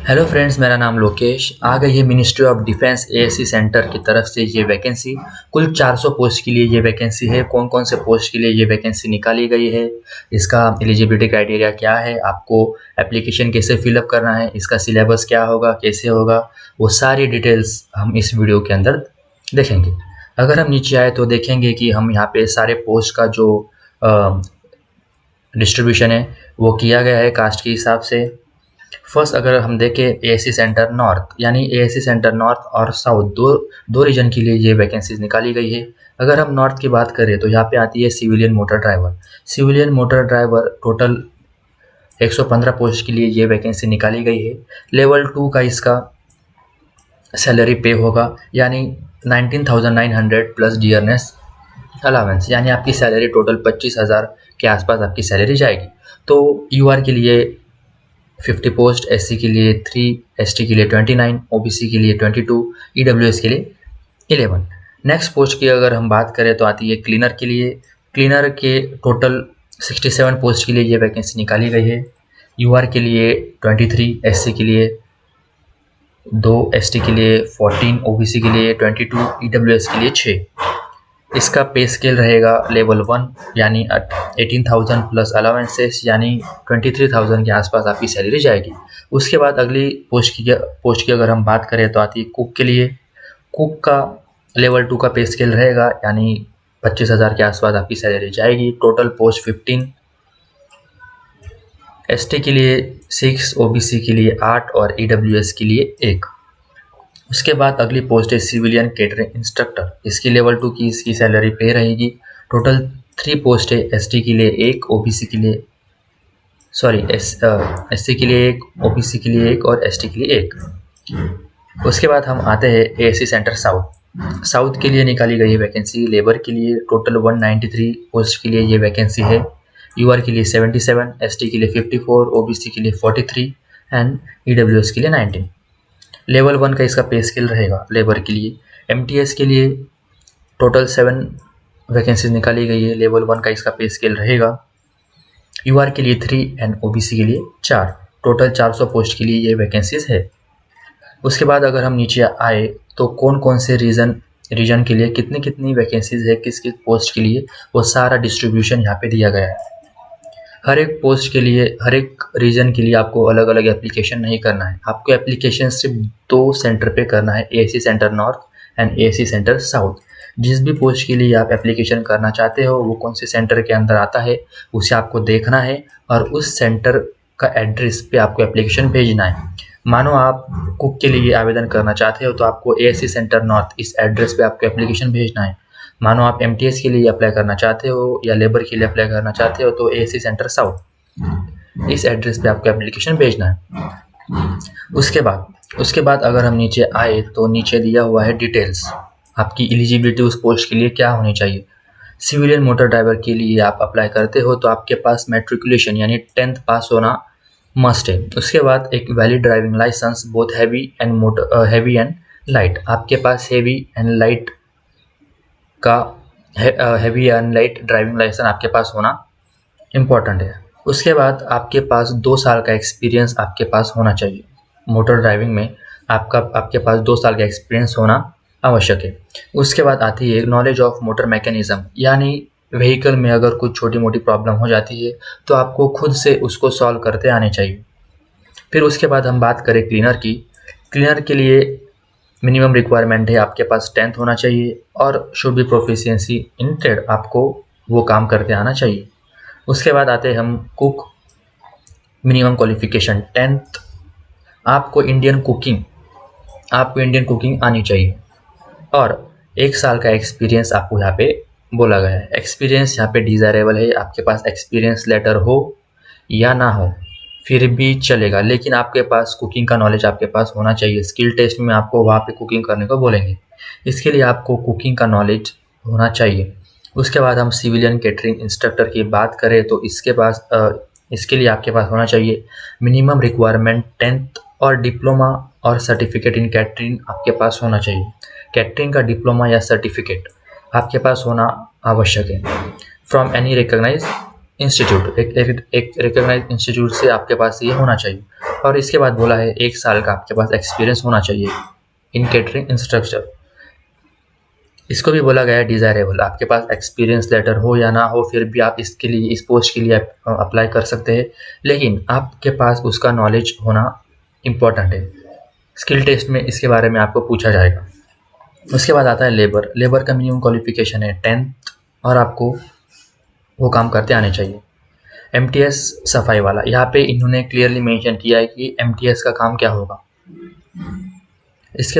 Hello friends, मेरा नाम लोकेश। आ गई है ministry of defence ASC centre की तरफ से ये वैकेंसी। कुल 400 पोस्ट के लिए ये वैकेंसी है। कौन कौन से पोस्ट के लिए ये वैकेंसी निकाली गई है, इसका एलिजिबिलिटी क्राइटेरिया क्या है, आपको एप्लीकेशन कैसे फिलअप करना है, इसका सिलेबस क्या होगा, कैसे होगा, वो सारी डिटेल्स हम इस वीडियो के अंदर देखेंगे। अगर हम नीचे आए तो देखेंगे कि हम यहाँ पे सारे पोस्ट का जो डिस्ट्रीब्यूशन है वो किया गया है कास्ट के हिसाब से। फर्स्ट अगर हम देखें एएससी सेंटर नॉर्थ, यानी एएससी सेंटर नॉर्थ और साउथ दो रीजन के लिए ये वैकेंसीज निकाली गई है। अगर हम नॉर्थ की बात करें तो यहाँ पे आती है civilian motor driver. Civilian motor driver total 115 post के लिए ये वैकेंसी निकाली गई है। लेवल 2 का इसका सैलरी पे होगा, यानी 19,900 प्लस डियरनेस अलावेंस, यानी आपकी सैलरी टोटल 25,000 के आसपास आपकी सैलरी जाएगी। तो यूआर के लिए 50 पोस्ट, एससी के लिए 3, एसटी के लिए 29, ओबीसी के लिए 22, ईडब्ल्यूएस के लिए 11। नेक्स्ट पोस्ट की अगर हम बात करें तो आती है क्लीनर के लिए। क्लीनर के टोटल 67 पोस्ट के लिए ये वैकेंसी निकाली गई है। यूआर के लिए 23, एससी के लिए 2, एसटी के लिए 14, ओबीसी के लिए 22, ईडब्ल्यूएस के लिए 6। इसका पे स्केल रहेगा लेवल 1, यानी 18,000 प्लस अलावेंसेस, यानी 23,000 के आसपास आपकी सैलरी जाएगी। उसके बाद अगली पोस्ट की अगर हम बात करें तो आती है कुक के लिए। कुक का लेवल 2 का पे स्केल रहेगा, यानी 25,000 के आसपास आपकी सैलरी जाएगी। टोटल पोस्ट 15, एसटी के लिए 6, ओबीसी के लिए 8 और ईडब्ल्यूएस के लिए 1। उसके बाद अगली पोस्ट है सिविलियन केटरिंग इंस्ट्रक्टर। इसकी लेवल 2 की इसकी सैलरी पे रहेगी। टोटल 3 पोस्ट है, एसटी के लिए 1, ओबीसी के लिए एससी के लिए 1, ओबीसी के लिए 1 और एसटी के लिए 1। उसके बाद हम आते हैं एएससी सेंटर साउथ। साउथ के लिए निकाली गई वैकेंसी लेबर के लिए। टोटल 193 पोस्ट के लिए ये वैकेंसी है। यूआर के लिए 77, एसटी के लिए 54, ओबीसी के लिए 43 एंड ईडब्ल्यूएस के लिए 19। लेवल 1 का इसका पे स्केल रहेगा लेबर के लिए। एमटीएस के लिए टोटल 7 वैकेंसीज निकाली गई है। लेवल 1 का इसका पे स्केल रहेगा। यूआर के लिए 3 एंड ओबीसी के लिए 4। टोटल 400 पोस्ट के लिए ये वैकेंसीज है। उसके बाद अगर हम नीचे आए तो कौन कौन से रीजन के लिए कितनी कितनी वैकेंसीज है, किस किस पोस्ट के लिए, वो सारा डिस्ट्रीब्यूशन यहाँ पे दिया गया है। हर एक पोस्ट के लिए, हर एक रीजन के लिए आपको अलग अलग एप्लीकेशन नहीं करना है। आपको एप्लीकेशन सिर्फ 2 सेंटर पे करना है, ASC centre north and ASC centre south. जिस भी पोस्ट के लिए आप एप्लीकेशन करना चाहते हो वो कौन से सेंटर के अंदर आता है उसे आपको देखना है और उस सेंटर का एड्रेस पे आपको एप्लीकेशन भेजना है। मानो आप कुक के लिए आवेदन करना चाहते हो तो आपको एएससी सेंटर नॉर्थ इस एड्रेस पे आपको एप्लीकेशन भेजना है। मानो आप एमटीएस के लिए अप्लाई करना चाहते हो या लेबर के लिए अप्लाई करना चाहते हो तो एएससी सेंटर साउथ इस एड्रेस पे आपको एप्लीकेशन भेजना है। उसके बाद अगर हम नीचे आए तो नीचे दिया हुआ है डिटेल्स, आपकी एलिजिबिलिटी उस पोस्ट के लिए क्या होनी चाहिए। सिविलियन मोटर ड्राइवर के लिए आप अप्लाई करते हो तो आपके पास मैट्रिकुलेशन यानी 10th पास होना मस्ट है। उसके बाद एक valid driving licence, both heavy and light. आपके पास heavy and light driving licence आपके पास होना इम्पॉर्टेंट है। उसके बाद आपके पास 2 साल का एक्सपीरियंस आपके पास होना चाहिए। मोटर ड्राइविंग में आपके पास 2 साल का एक्सपीरियंस होना आवश्यक है। उसके बाद आती है नॉलेज ऑफ मोटर मैकेनिज्म, यानी व्हीकल में अगर कुछ छोटी मोटी प्रॉब्लम हो जाती है तो आपको खुद से उसको सॉल्व करते आने चाहिए। फिर उसके बाद हम बात करें क्लीनर की। क्लीनर के लिए मिनिमम रिक्वायरमेंट है आपके पास 10th होना चाहिए और should be proficiency in trade, आपको वो काम करते आना चाहिए। उसके बाद आते हैं हम कुक। Minimum qualification 10th। आपको इंडियन कुकिंग आनी चाहिए और 1 साल का एक्सपीरियंस आपको यहाँ पे बोला गया है। एक्सपीरियंस यहाँ पे डिज़ायरेबल है, आपके पास एक्सपीरियंस लेटर हो या ना हो फिर भी चलेगा, लेकिन आपके पास कुकिंग का नॉलेज आपके पास होना चाहिए। स्किल टेस्ट में आपको वहाँ पे कुकिंग करने को बोलेंगे, इसके लिए आपको कुकिंग का नॉलेज होना चाहिए। उसके बाद हम सिविलियन केटरिंग इंस्ट्रक्टर की बात करें तो इसके लिए आपके पास होना चाहिए मिनिमम रिक्वायरमेंट 10th और डिप्लोमा और सर्टिफिकेट इन कैटरिंग आपके पास होना चाहिए। कैटरिंग का डिप्लोमा या सर्टिफिकेट आपके पास होना आवश्यक है फ्रॉम एनी रिकॉग्नाइज इंस्टीट्यूट। एक रिकॉग्नाइज इंस्टीट्यूट से आपके पास ये होना चाहिए। और इसके बाद बोला है 1 साल का आपके पास एक्सपीरियंस होना चाहिए इन केटरिंग इंस्ट्रक्टर। इसको भी बोला गया है डिज़ायरेबल, आपके पास एक्सपीरियंस लेटर हो या ना हो फिर भी आप इसके लिए, इस पोस्ट के लिए अप्लाई कर सकते हैं, लेकिन आपके पास उसका नॉलेज होना इम्पॉर्टेंट है। स्किल टेस्ट में इसके बारे में आपको पूछा जाएगा। उसके बाद आता है लेबर। लेबर का मिनिमम क्वालिफिकेशन है 10th और आपको वो काम करते आने चाहिए। MTS सफाई वाला, यहाँ पे इन्होंने क्लियरली मेंशन किया है कि MTS का काम क्या होगा। इसके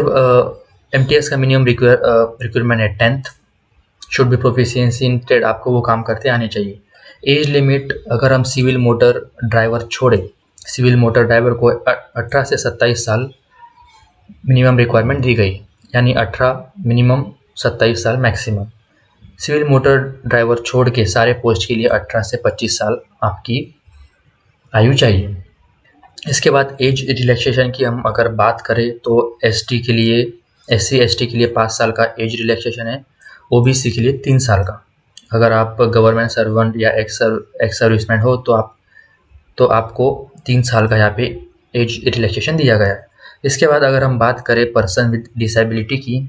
MTS का मिनिमम रिक्वायरमेंट है 10th, should be proficiency in trade, आपको वो काम करते आने चाहिए। एज लिमिट, अगर हम सिविल मोटर ड्राइवर छोड़े, सिविल मोटर ड्राइवर को 18 से 27 साल मिनिमम रिक्वायरमेंट दी गई, यानी 18 मिनिमम 27 साल मैक्सिमम। सिविल मोटर ड्राइवर छोड़ के सारे पोस्ट के लिए 18 से 25 साल आपकी आयु चाहिए। इसके बाद एज रिलैक्सेशन की हम अगर बात करें तो ST के लिए, SC ST के लिए 5 साल का एज रिलैक्सेशन है, OBC के लिए 3 साल का। अगर आप गवर्नमेंट सर्वेंट या एक्स सर्विसमैन हो तो आपको 3 साल का यहाँ पे एज रिलैक्सेशन दिया गया है। इसके बाद अगर हम बात करें पर्सन विद डिसेबिलिटी की,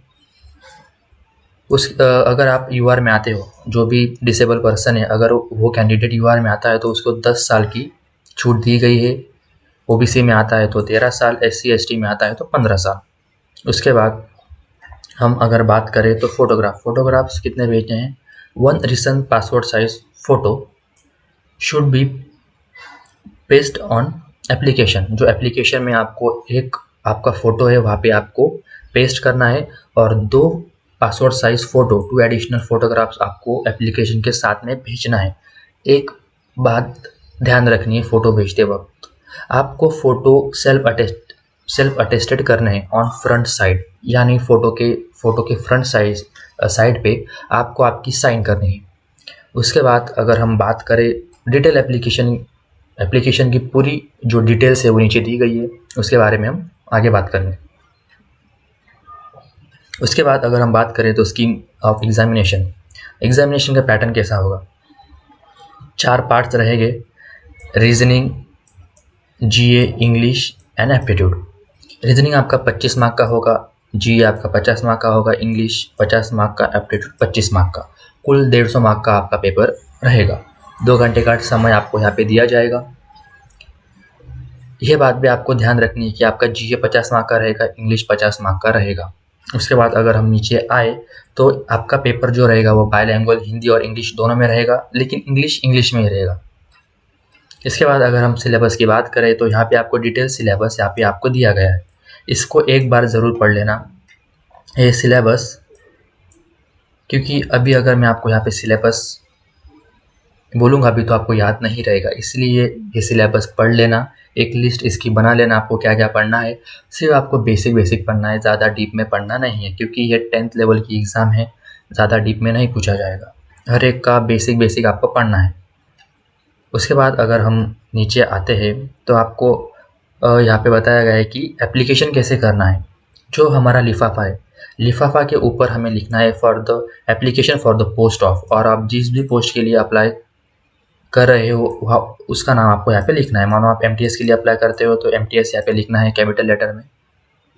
अगर आप UR में आते हो, जो भी डिसेबल पर्सन है अगर वो कैंडिडेट UR में आता है तो उसको 10 साल की छूट दी गई है। OBC में आता है तो 13 साल, SC ST में आता है तो 15 साल। उसके बाद हम अगर बात करें तो फोटोग्राफ्स कितने भेजने हैं, 1 recent passport size photo should be paste on application. जो एप्लीकेशन में आपको एक आपका फ़ोटो है वहाँ पे आपको पेस्ट करना है, और 2 passport size photo, 2 additional photographs आपको एप्लीकेशन के साथ में भेजना है। एक बात ध्यान रखनी है, फ़ोटो भेजते वक्त आपको फ़ोटो सेल्फ अटेस्टेड करने हैं ऑन फ्रंट साइड, यानी फ़ोटो के फ्रंट साइड पे आपको आपकी साइन करनी है। उसके बाद अगर हम बात करें डिटेल एप्लीकेशन की पूरी जो डिटेल्स है वो नीचे दी गई है, उसके बारे में हम आगे बात करेंगे। उसके बाद अगर हम बात करें तो स्कीम ऑफ एग्जामिनेशन का पैटर्न कैसा होगा, 4 पार्ट्स रहेंगे, reasoning, GA, English and aptitude. Reasoning आपका 25 मार्क का होगा, GA आपका 50 मार्क का होगा, इंग्लिश 50 मार्क का, एप्टीट्यूड 25 मार्क का, कुल 150 मार्क का आपका पेपर रहेगा। 2 घंटे का समय आपको यहाँ पे दिया जाएगा। यह बात भी आपको ध्यान रखनी है कि आपका GA 50 मार्क का रहेगा, इंग्लिश 50 मार्क का रहेगा। उसके बाद अगर हम नीचे आए तो आपका पेपर जो रहेगा वो बायलैंग्वेज, हिंदी और इंग्लिश दोनों में रहेगा, लेकिन इंग्लिश में ही रहेगा। इसके बाद अगर हम सिलेबस की बात करें तो यहाँ पे आपको डिटेल सिलेबस यहाँ पे आपको दिया गया है, इसको एक बार ज़रूर पढ़ लेना ये सिलेबस, क्योंकि अभी अगर मैं आपको यहाँ पे सिलेबस बोलूँगा अभी तो आपको याद नहीं रहेगा, इसलिए ये सिलेबस पढ़ लेना, एक लिस्ट इसकी बना लेना आपको क्या क्या पढ़ना है। सिर्फ आपको बेसिक पढ़ना है, ज़्यादा डीप में पढ़ना नहीं है, क्योंकि ये 10th लेवल की एग्ज़ाम है, ज़्यादा डीप में नहीं पूछा जाएगा, हर एक का बेसिक आपको पढ़ना है। उसके बाद अगर हम नीचे आते हैं तो आपको यहाँ पे बताया गया है कि एप्लीकेशन कैसे करना है। जो हमारा लिफाफा है, लिफाफा के ऊपर हमें लिखना है for the application for the post of, और आप जिस भी पोस्ट के लिए अप्लाई कर रहे हो उसका नाम आपको यहाँ पे लिखना है। मानो आप MTS के लिए अप्लाई करते हो तो MTS यहाँ पे लिखना है कैपिटल लेटर में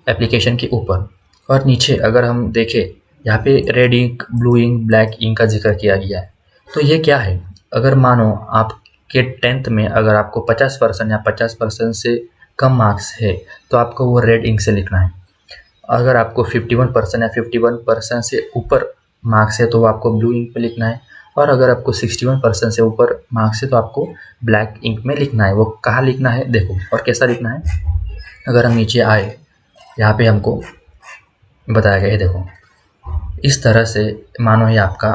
एप्लीकेशन के ऊपर। और नीचे अगर हम देखें यहाँ पे red ink, blue ink, black ink का जिक्र किया गया है। तो ये क्या है, अगर मानो आपके 10th में अगर आपको 50% या 50% से कम मार्क्स है तो आपको वो रेड इंक से लिखना है। अगर आपको 51% या 51% से ऊपर मार्क्स है तो वो आपको ब्लू इंक पे लिखना है, और अगर आपको 61% से ऊपर मार्क्स है तो आपको ब्लैक इंक में लिखना है। वो कहाँ लिखना है देखो, और कैसा लिखना है। अगर हम नीचे आए यहाँ पे हमको बताया गया है, देखो इस तरह से मानो ये आपका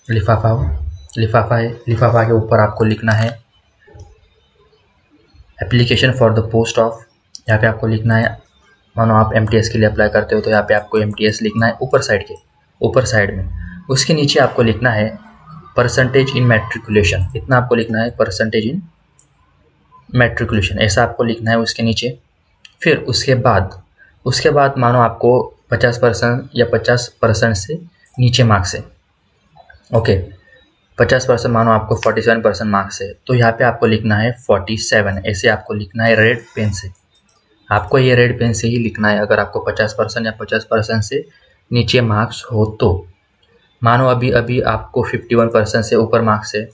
लिफाफा है, लिफाफा के ऊपर आपको लिखना है application for the post of, यहाँ पे आपको लिखना है, मानो आप MTS के लिए अप्लाई करते हो तो यहाँ पे आपको MTS लिखना है ऊपर साइड में। उसके नीचे आपको लिखना है परसेंटेज इन मैट्रिकुलेशन, इतना आपको लिखना है परसेंटेज इन मैट्रिकुलेशन, ऐसा आपको लिखना है उसके नीचे। फिर उसके बाद मानो आपको 50% या 50% से नीचे मार्क्स है, ओके, 50% मानो आपको 47% मार्क्स है, तो यहाँ पे आपको लिखना है 47, ऐसे आपको लिखना है रेड पेन से। आपको ये रेड पेन से ही लिखना है अगर आपको 50% या 50% से नीचे मार्क्स हो तो। मानो अभी अभी आपको 51% से ऊपर मार्क्स है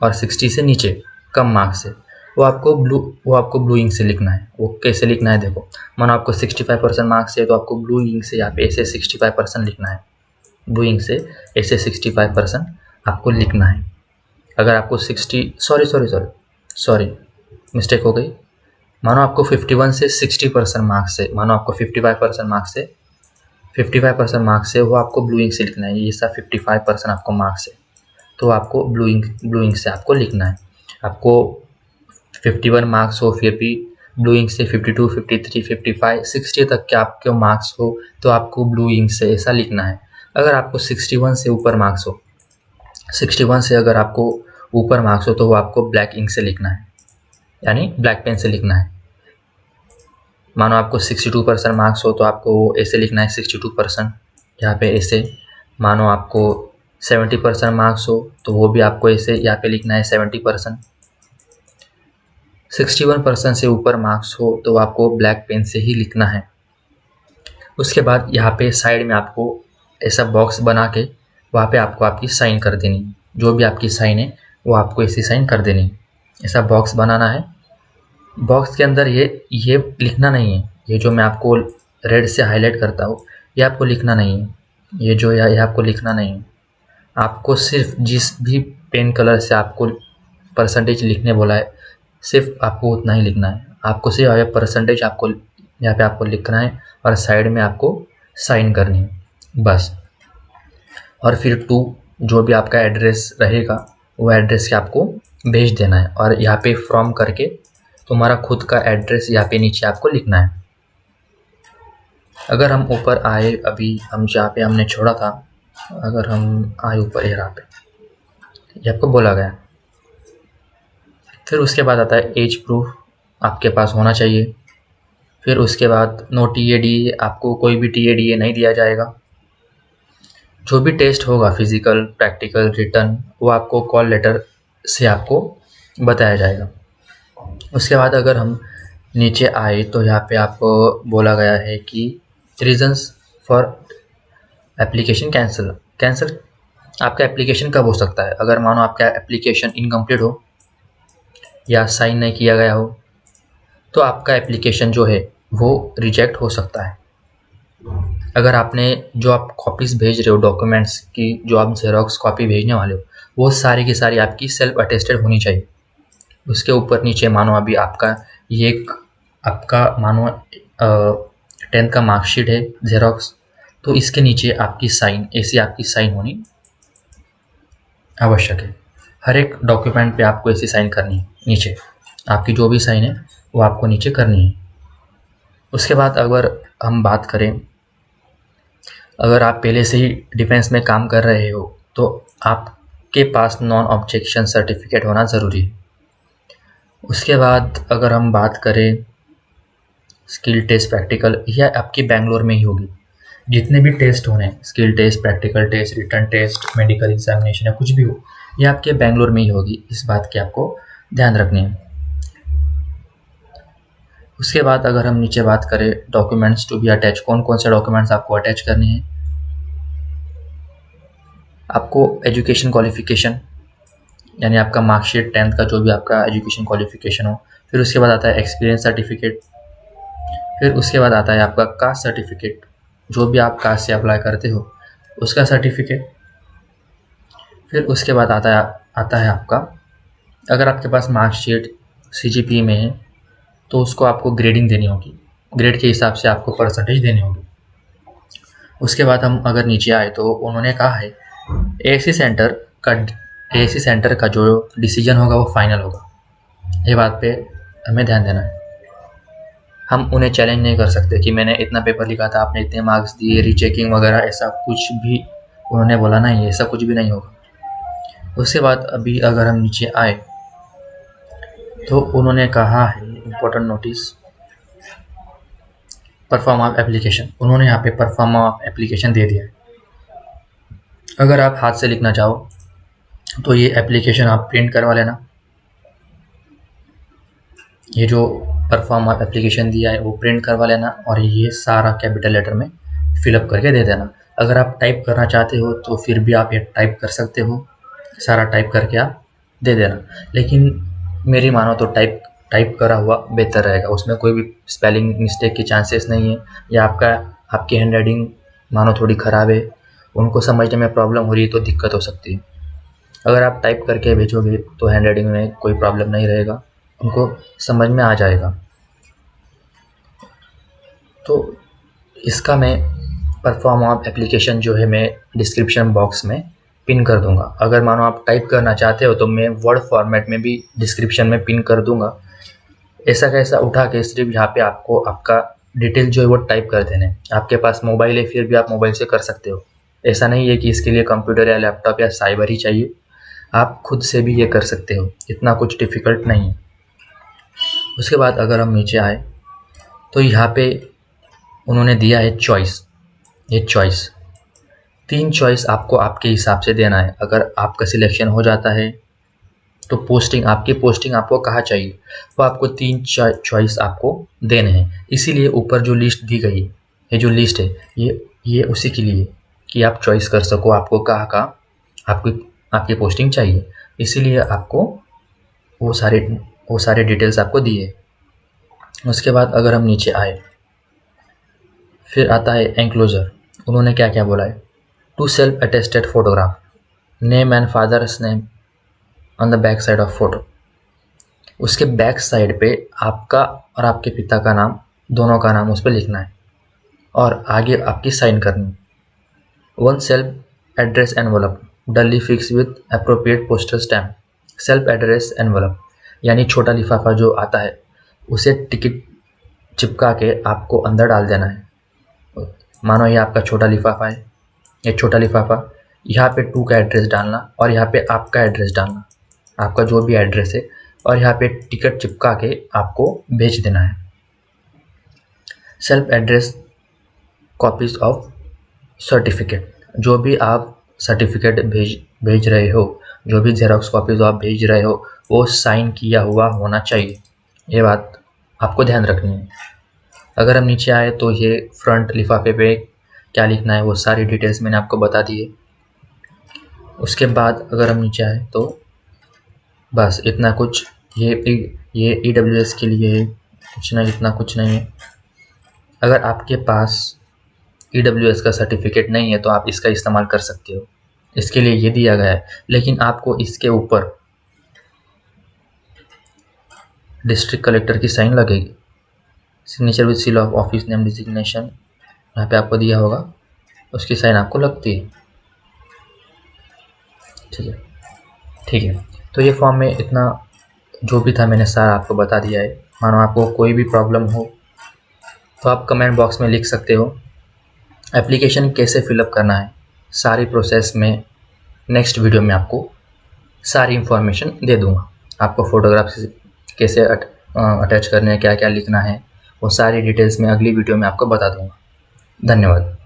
और 60 से नीचे कम मार्क्स है, वो आपको ब्लू इंक से लिखना है। वो कैसे लिखना है देखो, मानो आपको 65% मार्क्स है तो आपको ब्लू इंक से यहाँ पे ऐसे 65% लिखना है। ब्लू इंक से ऐसे 65% आपको लिखना है। अगर आपको 60 सॉरी मिस्टेक हो गई। मानो आपको 51 से 60% मार्क्स है, मानो आपको 55% मार्क्स है, 55% मार्क्स है, वो आपको ब्लू इंक से लिखना है। ये सब 55% आपको मार्क्स है तो आपको ब्लू इंक से आपको लिखना है। आपको 51 मार्क्स हो फिर भी ब्लू इंक से 52, 53, 55, 60 तक के आपके मार्क्स हो तो आपको ब्लू इंक से ऐसा लिखना है। अगर आपको 61 से ऊपर मार्क्स हो, 61 से अगर आपको ऊपर मार्क्स हो तो वो आपको ब्लैक इंक से लिखना है, यानी ब्लैक पेन से लिखना है। मानो आपको 62% मार्क्स हो तो आपको ऐसे लिखना है 62%, यहाँ पे ऐसे। मानो आपको 70% मार्क्स हो तो वो भी आपको ऐसे यहाँ पे लिखना है 70%। 61% से ऊपर मार्क्स हो तो आपको ब्लैक पेन से ही लिखना है। उसके बाद यहाँ पे साइड में आपको ऐसा बॉक्स बना के वहाँ पे आपको आपकी साइन कर देनी। जो भी आपकी साइन है वो आपको ऐसी साइन कर देनी। ऐसा बॉक्स बनाना है। बॉक्स के अंदर ये लिखना नहीं है, ये जो मैं आपको रेड से हाईलाइट करता हूँ ये आपको लिखना नहीं है। ये जो ये आपको लिखना नहीं है। आपको सिर्फ जिस भी पेन कलर से आपको परसेंटेज लिखने बोला है सिर्फ आपको उतना ही लिखना है। आपको सिर्फ यहाँ परसेंटेज आपको यहाँ पे आपको लिखना है और साइड में आपको साइन करनी है बस। और फिर जो भी आपका एड्रेस रहेगा वो एड्रेस के आपको भेज देना है और यहाँ पे फ्रॉम करके तुम्हारा खुद का एड्रेस यहाँ पे नीचे आपको लिखना है। अगर हम ऊपर आए, अभी हम जहाँ पे हमने छोड़ा था, अगर हम आए ऊपर यहाँ पे ये आपको बोला गया। फिर उसके बाद आता है एज प्रूफ, आपके पास होना चाहिए। फिर उसके बाद नो TADA, आपको कोई भी TADA नहीं दिया जाएगा। जो भी टेस्ट होगा फिजिकल, प्रैक्टिकल, रिटर्न, वो आपको कॉल लेटर से आपको बताया जाएगा। उसके बाद अगर हम नीचे आए तो यहाँ पे आपको बोला गया है कि रीजंस फॉर एप्लीकेशन कैंसिल आपका एप्लीकेशन कब हो सकता है। अगर मानो आपका एप्लीकेशन इनकम्प्लीट हो या साइन नहीं किया गया हो तो आपका एप्लीकेशन जो है वो रिजेक्ट हो सकता है। अगर आपने जो आप कॉपीज़ भेज रहे हो डॉक्यूमेंट्स की, जो आप जेरोक्स कॉपी भेजने वाले हो, वो सारी की सारी आपकी सेल्फ अटेस्टेड होनी चाहिए। उसके ऊपर नीचे मानो अभी आपका ये आपका मानो 10th का मार्कशीट है जेरोक्स, तो इसके नीचे आपकी साइन, ऐसी आपकी साइन होनी आवश्यक है। हर एक डॉक्यूमेंट पे आपको ऐसी साइन करनी है नीचे, आपकी जो भी साइन है वो आपको नीचे करनी है। उसके बाद अगर हम बात करें, अगर आप पहले से ही डिफेंस में काम कर रहे हो तो आपके पास नॉन ऑब्जेक्शन सर्टिफिकेट होना ज़रूरी है। उसके बाद अगर हम बात करें स्किल टेस्ट, प्रैक्टिकल, यह आपकी बेंगलोर में ही होगी। जितने भी टेस्ट होने, skill test, practical test, return test, medical examination या कुछ भी हो, ये आपके बेंगलोर में ही होगी। इस बात की आपको ध्यान रखनी है। उसके बाद अगर हम नीचे बात करें डॉक्यूमेंट्स टू बी अटैच, कौन कौन से डॉक्यूमेंट्स आपको अटैच करने हैं। आपको एजुकेशन क्वालिफिकेशन, यानी आपका मार्कशीट 10th का जो भी आपका एजुकेशन क्वालिफिकेशन हो। फिर उसके बाद आता है एक्सपीरियंस सर्टिफिकेट। फिर उसके बाद आता है आपका कास्ट सर्टिफिकेट, जो भी आप कास्ट से अप्लाई करते हो उसका सर्टिफिकेट। फिर उसके बाद आता है आपका, अगर आपके पास मार्कशीट CGPA में है तो उसको आपको ग्रेडिंग देनी होगी, ग्रेड के हिसाब से आपको परसेंटेज देनी होगी। उसके बाद हम अगर नीचे आए तो उन्होंने कहा है ASC सेंटर का जो डिसीजन होगा वो फाइनल होगा। ये बात पे हमें ध्यान देना है। हम उन्हें चैलेंज नहीं कर सकते कि मैंने इतना पेपर लिखा था, आपने इतने मार्क्स दिए, रीचेकिंग वगैरह ऐसा कुछ भी उन्होंने बोला नहीं, ऐसा कुछ भी नहीं होगा। उसके बाद अभी अगर हम नीचे आए तो उन्होंने कहा है important notice, perform of application, उन्होंने यहाँ पे परफॉर्म ऑफ एप्लीकेशन दे दिया है। अगर आप हाथ से लिखना चाहो तो ये एप्लीकेशन आप प्रिंट करवा लेना। ये जो परफॉर्म आप एप्लीकेशन दिया है वो प्रिंट करवा लेना और ये सारा कैपिटल लेटर में फिलअप करके दे देना। अगर आप टाइप करना चाहते हो तो फिर भी आप ये टाइप कर सकते हो, सारा टाइप करके आप दे देना। लेकिन मेरी मानो तो टाइप करा हुआ बेहतर रहेगा, उसमें कोई भी स्पेलिंग मिस्टेक के चांसेस नहीं है, या आपकी हैंड राइटिंग मानो थोड़ी ख़राब है, उनको समझने में प्रॉब्लम हो रही है तो दिक्कत हो सकती है। अगर आप टाइप करके भेजोगे तो हैंड राइटिंग में कोई प्रॉब्लम नहीं रहेगा, उनको समझ में आ जाएगा। तो इसका मैं परफॉर्म आप एप्लीकेशन जो है मैं डिस्क्रिप्शन बॉक्स में पिन कर दूंगा। अगर मानो आप टाइप करना चाहते हो तो मैं वर्ड फॉर्मेट में भी डिस्क्रिप्शन में पिन कर दूंगा। ऐसा कैसा उठा के सिर्फ यहाँ पे आपको आपका डिटेल जो है वो टाइप कर देने। आपके पास मोबाइल है फिर भी आप मोबाइल से कर सकते हो, ऐसा नहीं है कि इसके लिए कंप्यूटर या लैपटॉप या साइबर ही चाहिए, आप खुद से भी ये कर सकते हो, इतना कुछ डिफ़िकल्ट नहीं है। उसके बाद अगर हम नीचे आए तो यहाँ पे उन्होंने दिया है चॉइस। ये चॉइस 3 चॉइस आपको आपके हिसाब से देना है। अगर आपका सिलेक्शन हो जाता है तो आपकी पोस्टिंग आपको कहाँ चाहिए, वो आपको 3 चॉइस आपको देने हैं। इसीलिए ऊपर जो लिस्ट दी गई है, ये जो लिस्ट है ये उसी के लिए कि आप चॉइस कर सको आपको कहाँ आपकी पोस्टिंग चाहिए। इसीलिए आपको वो सारे डिटेल्स आपको दिए। उसके बाद अगर हम नीचे आए फिर आता है एंक्लोजर। उन्होंने क्या क्या बोला है, two self attested photograph, name and father's name on the back side of photo. उसके बैक साइड पे आपका और आपके पिता का नाम, दोनों का नाम उस पर लिखना है और आगे आपकी साइन करनी। 1 सेल्फ एड्रेस एनवलप डली fix with appropriate postal stamp. Self address envelope यानी छोटा लिफाफा जो आता है उसे टिकट चिपका के आपको अंदर डाल देना है। मानो ये आपका छोटा लिफाफा है, ये छोटा लिफाफा, यहाँ पे 2 का एड्रेस डालना और यहाँ पे आपका एड्रेस डालना, आपका जो भी एड्रेस है, और यहाँ पे टिकट चिपका के आपको भेज देना है। Self address copies of certificate, जो भी आप सर्टिफिकेट भेज रहे हो, जो भी जेरोक्स कॉपीज आप भेज रहे हो वो साइन किया हुआ होना चाहिए, ये बात आपको ध्यान रखनी है। अगर हम नीचे आए तो ये फ्रंट लिफाफे पे क्या लिखना है वो सारी डिटेल्स मैंने आपको बता दी है। उसके बाद अगर हम नीचे आए तो बस इतना कुछ, ये EWS के लिए है, कुछ नहीं, इतना कुछ नहीं है। अगर आपके पास EWS का सर्टिफिकेट नहीं है तो आप इसका इस्तेमाल कर सकते हो, इसके लिए ये दिया गया है। लेकिन आपको इसके ऊपर डिस्ट्रिक्ट कलेक्टर की साइन लगेगी, signature with seal of office name designation, यहाँ पे आपको दिया होगा, उसकी साइन आपको लगती है। ठीक है। तो ये फॉर्म में इतना जो भी था मैंने सारा आपको बता दिया है। मानो आपको कोई भी प्रॉब्लम हो तो आप कमेंट बॉक्स में लिख सकते हो। एप्लीकेशन कैसे फिलअप करना है सारी प्रोसेस में नेक्स्ट वीडियो में आपको सारी इन्फॉर्मेशन दे दूँगा। आपको फोटोग्राफ कैसे अटैच करने हैं, क्या क्या लिखना है, वो सारी डिटेल्स में अगली वीडियो में आपको बता दूँगा। धन्यवाद।